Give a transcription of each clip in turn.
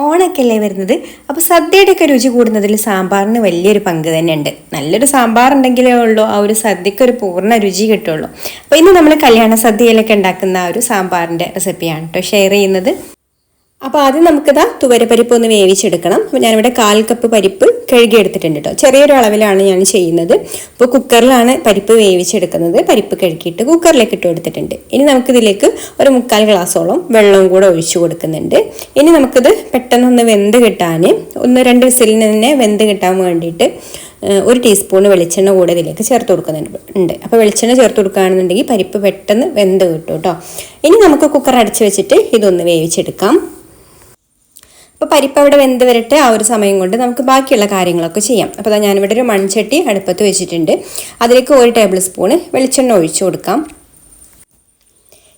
ഓണൊക്കെയല്ലേ വരുന്നത്. അപ്പോൾ സദ്യയുടെയൊക്കെ രുചി കൂടുന്നതിൽ സാമ്പാറിന് വലിയൊരു പങ്ക് തന്നെയുണ്ട്. നല്ലൊരു സാമ്പാർ ഉണ്ടെങ്കിലേ ഉള്ളൂ ആ ഒരു സദ്യക്ക് ഒരു പൂർണ്ണ രുചി കിട്ടുള്ളൂ. അപ്പോൾ ഇന്ന് നമ്മൾ കല്യാണ സദ്യയിലൊക്കെ ഉണ്ടാക്കുന്ന ആ ഒരു സാമ്പാറിൻ്റെ റെസിപ്പിയാണ് കേട്ടോ ഷെയർ ചെയ്യുന്നത്. അപ്പോൾ ആദ്യം നമുക്കിതാ തുവരപ്പരിപ്പ് ഒന്ന് വേവിച്ചെടുക്കണം. അപ്പോൾ ഞാനിവിടെ 1/4 കപ്പ് പരിപ്പ് കഴുകി എടുത്തിട്ടുണ്ട് കേട്ടോ. ചെറിയൊരു അളവിലാണ് ഞാൻ ചെയ്യുന്നത്. ഇപ്പോൾ കുക്കറിലാണ് പരിപ്പ് വേവിച്ചെടുക്കുന്നത്. പരിപ്പ് കഴുകിയിട്ട് കുക്കറിലേക്ക് ഇട്ട് കൊടുത്തിട്ടുണ്ട്. ഇനി നമുക്കിതിലേക്ക് ഒരു 3/4 ഗ്ലാസോളം വെള്ളവും കൂടെ ഒഴിച്ചു കൊടുക്കുന്നുണ്ട്. ഇനി നമുക്കിത് പെട്ടെന്നൊന്ന് വെന്ത് കിട്ടാൻ 1-2 വിസിലിന് തന്നെ വെന്ത് കിട്ടാൻ വേണ്ടിയിട്ട് 1 ടീസ്പൂൺ വെളിച്ചെണ്ണ കൂടെ ഇതിലേക്ക് ചേർത്ത് കൊടുക്കുന്നുണ്ട്. അപ്പോൾ വെളിച്ചെണ്ണ ചേർത്ത് കൊടുക്കുകയാണെന്നുണ്ടെങ്കിൽ പരിപ്പ് പെട്ടെന്ന് വെന്ത് കിട്ടും കേട്ടോ. ഇനി നമുക്ക് കുക്കർ അടച്ച് വെച്ചിട്ട് ഇതൊന്ന് വേവിച്ചെടുക്കാം. അപ്പോൾ പരിപ്പ് അവിടെ വെന്ത് വരട്ടെ. ആ ഒരു സമയം കൊണ്ട് നമുക്ക് ബാക്കിയുള്ള കാര്യങ്ങളൊക്കെ ചെയ്യാം. അപ്പോൾ ഞാനിവിടെ ഒരു മൺചട്ടി അടുപ്പത്ത് വെച്ചിട്ടുണ്ട്. അതിലേക്ക് 1 ടേബിൾ സ്പൂൺ വെളിച്ചെണ്ണ ഒഴിച്ചു കൊടുക്കാം.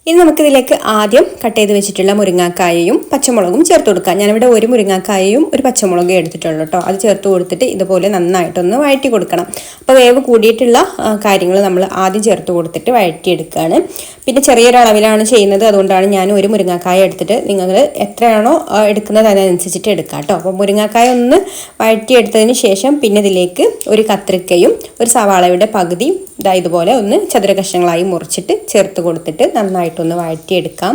ഇനി നമുക്കിതിലേക്ക് ആദ്യം കട്ട് ചെയ്ത് വെച്ചിട്ടുള്ള മുരിങ്ങാക്കായയും പച്ചമുളകും ചേർത്ത് കൊടുക്കാം. ഞാനിവിടെ 1 മുരിങ്ങാക്കായയും 1 പച്ചമുളകും എടുത്തിട്ടുള്ളൂ കേട്ടോ. അത് ചേർത്ത് കൊടുത്തിട്ട് ഇതുപോലെ നന്നായിട്ടൊന്ന് വഴറ്റി കൊടുക്കണം. അപ്പോൾ വേവ് കൂടിയിട്ടുള്ള കാര്യങ്ങൾ നമ്മൾ ആദ്യം ചേർത്ത് കൊടുത്തിട്ട് വഴറ്റിയെടുക്കുകയാണ്. പിന്നെ ചെറിയൊരു അളവിലാണ് ചെയ്യുന്നത്. അതുകൊണ്ടാണ് ഞാൻ 1 മുരിങ്ങാക്കായ എടുത്തിട്ട് നിങ്ങൾ എത്രയാണോ എടുക്കുന്നത് അതിനനുസരിച്ചിട്ട് എടുക്കാം കേട്ടോ. അപ്പോൾ മുരിങ്ങാക്കായ ഒന്ന് വഴറ്റിയെടുത്തതിന് ശേഷം പിന്നെ ഇതിലേക്ക് 1 കത്രിക്കയും 1 സവാളയുടെ പകുതിയും ഇതുപോലെ ഒന്ന് ചതുര കഷ്ണങ്ങളായി മുറിച്ചിട്ട് ചേർത്ത് കൊടുത്തിട്ട് നന്നായിട്ടൊന്ന് വഴറ്റിയെടുക്കാം.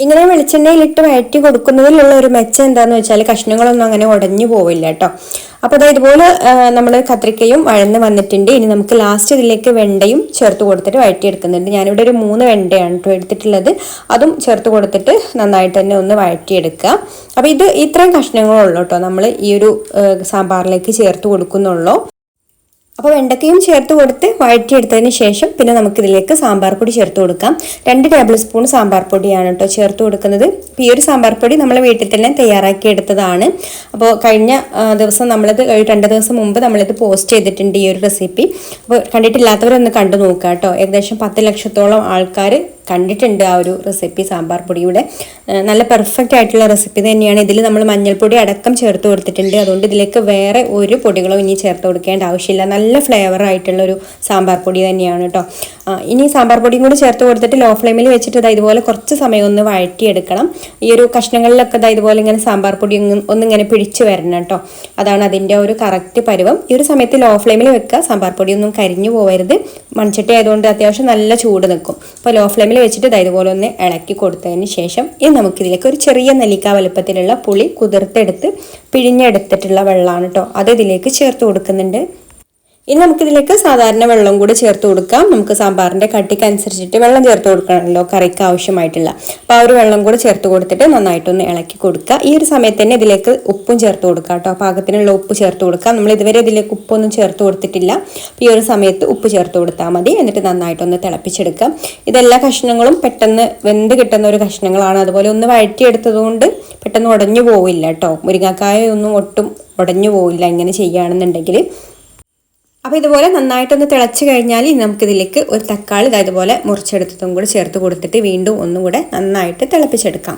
ഇങ്ങനെ വെളിച്ചെണ്ണയിലിട്ട് വഴറ്റി കൊടുക്കുന്നതിലുള്ള ഒരു മെച്ചം എന്താണെന്ന് വെച്ചാൽ കഷ്ണങ്ങളൊന്നും അങ്ങനെ ഉടഞ്ഞു പോവില്ല കേട്ടോ. അപ്പോൾ ഇതുപോലെ നമ്മൾ കത്രിക്കയും വഴന്ന് വന്നിട്ടുണ്ട്. ഇനി നമുക്ക് ലാസ്റ്റ് ഇതിലേക്ക് വെണ്ടയും ചേർത്ത് കൊടുത്തിട്ട് വഴറ്റിയെടുക്കുന്നുണ്ട്. ഞാനിവിടെ ഒരു 3 വെണ്ടയാണ് കേട്ടോ എടുത്തിട്ടുള്ളത്. അതും ചേർത്ത് കൊടുത്തിട്ട് നന്നായിട്ട് തന്നെ ഒന്ന് വഴറ്റിയെടുക്കുക. അപ്പോൾ ഇത്രയും കഷ്ണങ്ങളുള്ളൂ കേട്ടോ നമ്മൾ ഈ ഒരു സാമ്പാറിലേക്ക് ചേർത്ത് കൊടുക്കുന്നുള്ളൂ. അപ്പോൾ വെണ്ടക്കയും ചേർത്ത് കൊടുത്ത് വഴറ്റിയെടുത്തതിന് ശേഷം പിന്നെ നമുക്കിതിലേക്ക് സാമ്പാർ പൊടി ചേർത്ത് കൊടുക്കാം. 2 ടേബിൾ സ്പൂൺ സാമ്പാർ പൊടിയാണ് കേട്ടോ ചേർത്ത് കൊടുക്കുന്നത്. അപ്പോൾ ഈ ഒരു സാമ്പാർ പൊടി നമ്മൾ വീട്ടിൽ തന്നെ തയ്യാറാക്കി എടുത്തതാണ്. അപ്പോൾ കഴിഞ്ഞ ദിവസം 2 ദിവസം മുമ്പ് നമ്മളിത് പോസ്റ്റ് ചെയ്തിട്ടുണ്ട് ഈ ഒരു റെസിപ്പി. അപ്പോൾ കണ്ടിട്ടില്ലാത്തവരൊന്ന് കണ്ടു നോക്കുക കേട്ടോ. ഏകദേശം 10 ലക്ഷത്തോളം ആൾക്കാർ കണ്ടിട്ടുണ്ട് ആ ഒരു റെസിപ്പി. സാമ്പാർ പൊടിയുടെ നല്ല പെർഫെക്റ്റ് ആയിട്ടുള്ള റെസിപ്പി തന്നെയാണ്. ഇതിൽ നമ്മൾ മഞ്ഞൾപ്പൊടി അടക്കം ചേർത്ത് കൊടുത്തിട്ടുണ്ട്. അതുകൊണ്ട് ഇതിലേക്ക് വേറെ ഒരു പൊടികളോ ഇനി ചേർത്ത് കൊടുക്കേണ്ട ആവശ്യമില്ല. നല്ല ഫ്ലേവർ ആയിട്ടുള്ളൊരു സാമ്പാർ പൊടി തന്നെയാണ് കേട്ടോ. ഇനി സാമ്പാർ പൊടിയും കൂടി ചേർത്ത് കൊടുത്തിട്ട് ലോ ഫ്ലെയിമിൽ വെച്ചിട്ട് ഇതുപോലെ കുറച്ച് സമയം ഒന്ന് വഴറ്റിയെടുക്കണം. ഈ ഒരു കഷ്ണങ്ങളിലൊക്കെ ഇതുപോലെ ഇങ്ങനെ സാമ്പാർ പൊടി ഒന്നിങ്ങനെ പിടിച്ചു വരണം കേട്ടോ. അതാണ് അതിൻ്റെ ഒരു കറക്റ്റ് പരുവം. ഈ ഒരു സമയത്ത് ലോ ഫ്ലെയിമിൽ വെക്കുക. സാമ്പാർ പൊടിയൊന്നും കരിഞ്ഞു പോകരുത്. മൺചട്ടി ആയതുകൊണ്ട് അത്യാവശ്യം നല്ല ചൂട് നിൽക്കും. അപ്പോൾ ലോ ഫ്ലെയിമിൽ വെച്ചിട്ട് ഇതുപോലെ ഒന്ന് ഇളക്കി കൊടുത്തതിന് ശേഷം ഇനി നമുക്കിതിലേക്ക് ഒരു ചെറിയ നെല്ലിക്ക വലുപ്പത്തിലുള്ള പുളി കുതിർത്തെടുത്ത് പിഴിഞ്ഞെടുത്തിട്ടുള്ള വെള്ളമാണ് കേട്ടോ. അത് ഇതിലേക്ക് ചേർത്ത് കൊടുക്കുന്നുണ്ട്. ഇനി നമുക്കിതിലേക്ക് സാധാരണ വെള്ളം കൂടെ ചേർത്ത് കൊടുക്കാം. നമുക്ക് സാമ്പാറിൻ്റെ കട്ടിക്ക് അനുസരിച്ചിട്ട് വെള്ളം ചേർത്ത് കൊടുക്കണമല്ലോ കറിക്ക് ആവശ്യമായിട്ടുള്ള. അപ്പോൾ ആ ഒരു വെള്ളം കൂടെ ചേർത്ത് കൊടുത്തിട്ട് നന്നായിട്ടൊന്ന് ഇളക്കി കൊടുക്കുക. ഈ ഒരു സമയത്ത് തന്നെ ഇതിലേക്ക് ഉപ്പും ചേർത്ത് കൊടുക്കുക കേട്ടോ. പാകത്തിനുള്ള ഉപ്പ് ചേർത്ത് കൊടുക്കുക. നമ്മൾ ഇതുവരെ ഇതിലേക്ക് ഉപ്പൊന്നും ചേർത്ത് കൊടുത്തിട്ടില്ല. അപ്പോൾ ഈ ഒരു സമയത്ത് ഉപ്പ് ചേർത്ത് കൊടുത്താൽ മതി. എന്നിട്ട് നന്നായിട്ടൊന്ന് തിളപ്പിച്ചെടുക്കാം. ഇതെല്ലാ കഷ്ണങ്ങളും പെട്ടെന്ന് വെന്ത് കിട്ടുന്ന ഒരു കഷ്ണങ്ങളാണ്. അതുപോലെ ഒന്ന് വഴറ്റിയെടുത്തത് കൊണ്ട് പെട്ടെന്ന് ഉടഞ്ഞു പോവില്ല കേട്ടോ. മുരിങ്ങാക്കായ ഒന്നും ഒട്ടും ഉടഞ്ഞു പോവില്ല ഇങ്ങനെ ചെയ്യുകയാണെന്നുണ്ടെങ്കിൽ. അപ്പോൾ ഇതുപോലെ നന്നായിട്ടൊന്ന് തിളച്ച് കഴിഞ്ഞാൽ നമുക്കിതിലേക്ക് ഒരു തക്കാളി ഇതുപോലെ മുറിച്ചെടുത്തതും കൂടെ ചേർത്ത് കൊടുത്തിട്ട് വീണ്ടും ഒന്നും കൂടെ നന്നായിട്ട് തിളപ്പിച്ചെടുക്കാം.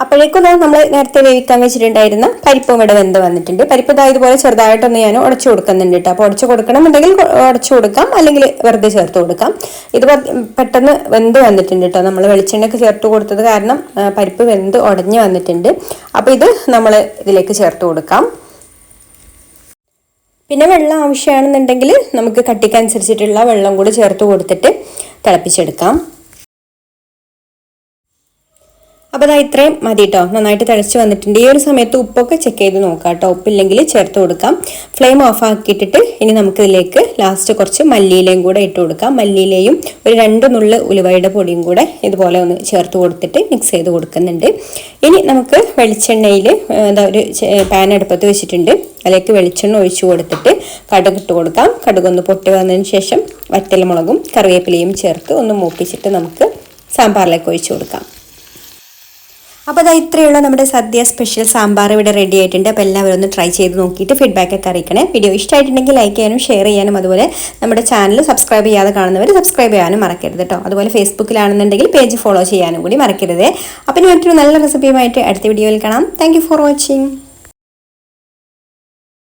അപ്പോഴേക്കും നമ്മൾ നേരത്തെ വേവിക്കാൻ വെച്ചിട്ടുണ്ടായിരുന്ന പരിപ്പും ഇവിടെ വെന്ത് വന്നിട്ടുണ്ട്. പരിപ്പ് ഇതുപോലെ ചെറുതായിട്ടൊന്ന് ഞാൻ ഉടച്ചു കൊടുക്കുന്നുണ്ട് കേട്ടോ. അപ്പോൾ ഉടച്ചു കൊടുക്കണമെന്നുണ്ടെങ്കിൽ ഉടച്ചു കൊടുക്കാം, അല്ലെങ്കിൽ വെറുതെ ചേർത്ത് കൊടുക്കാം. ഇത് പെട്ടെന്ന് വെന്ത് വന്നിട്ടുണ്ട് കേട്ടോ. നമ്മൾ വെളിച്ചെണ്ണയൊക്കെ ചേർത്ത് കൊടുത്തത് കാരണം പരിപ്പ് വെന്ത് ഉടഞ്ഞു വന്നിട്ടുണ്ട്. അപ്പോൾ ഇത് നമ്മൾ ഇതിലേക്ക് ചേർത്ത് കൊടുക്കാം. പിന്നെ വെള്ളം ആവശ്യമാണെന്നുണ്ടെങ്കിൽ നമുക്ക് കട്ടിക്കനുസരിച്ചിട്ടുള്ള വെള്ളം കൂടി ചേർത്ത് കൊടുത്തിട്ട് തിളപ്പിച്ചെടുക്കാം. അപ്പോൾ ഇത്രയും മതി കേട്ടോ. നന്നായിട്ട് തിളച്ച് വന്നിട്ടുണ്ട്. ഈ ഒരു സമയത്ത് ഉപ്പൊക്കെ ചെക്ക് ചെയ്ത് നോക്കാം കേട്ടോ. ഉപ്പില്ലെങ്കിൽ ചേർത്ത് കൊടുക്കാം. ഫ്ലെയിം ഓഫ് ആക്കിയിട്ടിട്ട് ഇനി നമുക്കിതിലേക്ക് ലാസ്റ്റ് കുറച്ച് മല്ലിയിലയും കൂടെ ഇട്ട് കൊടുക്കാം. മല്ലിയിലയും ഒരു 2 നുള്ള് ഉലുവയുടെ പൊടിയും കൂടെ ഇതുപോലെ ഒന്ന് ചേർത്ത് കൊടുത്തിട്ട് മിക്സ് ചെയ്ത് കൊടുക്കുന്നുണ്ട്. ഇനി നമുക്ക് വെളിച്ചെണ്ണയിൽ ഒരു പാൻ അടുപ്പത്ത് വെച്ചിട്ടുണ്ട്. അതിലേക്ക് വെളിച്ചെണ്ണ ഒഴിച്ചു കൊടുത്തിട്ട് കടുക് ഇട്ട് കൊടുക്കാം. കടുകൊന്ന് പൊട്ടി വന്നതിന് ശേഷം വറ്റൽമുളകും കറിവേപ്പിലയും ചേർത്ത് ഒന്ന് മൂപ്പിച്ചിട്ട് നമുക്ക് സാമ്പാറിലേക്ക് ഒഴിച്ചു കൊടുക്കാം. അപ്പോൾ ഇത്രയുള്ള നമ്മുടെ സദ്യ സ്പെഷ്യൽ സാമ്പാർ ഇവിടെ റെഡി ആയിട്ടുണ്ട്. അപ്പോൾ എല്ലാവരും ഒന്ന് ട്രൈ ചെയ്ത് നോക്കിയിട്ട് ഫീഡ്ബാക്ക് ഒക്കെ അറിയിക്കണേ. വീഡിയോ ഇഷ്ടമായിട്ടുണ്ടെങ്കിൽ ലൈക്ക് ചെയ്യാനും ഷെയർ ചെയ്യാനും അതുപോലെ നമ്മുടെ ചാനൽ സബ്സ്ക്രൈബ് ചെയ്യാതെ കാണുന്നവർ സബ്സ്ക്രൈബ് ചെയ്യാനും മറക്കരുത് കേട്ടോ. അതുപോലെ ഫേസ്ബുക്കിലാണെന്നുണ്ടെങ്കിൽ പേജ് ഫോളോ ചെയ്യാനും കൂടി മറക്കരുത്. അപ്പോൾ ഇനി മറ്റൊരു നല്ല റെസിപ്പിയുമായിട്ട് അടുത്ത വീഡിയോയിൽ കാണാം. Thank you for watching.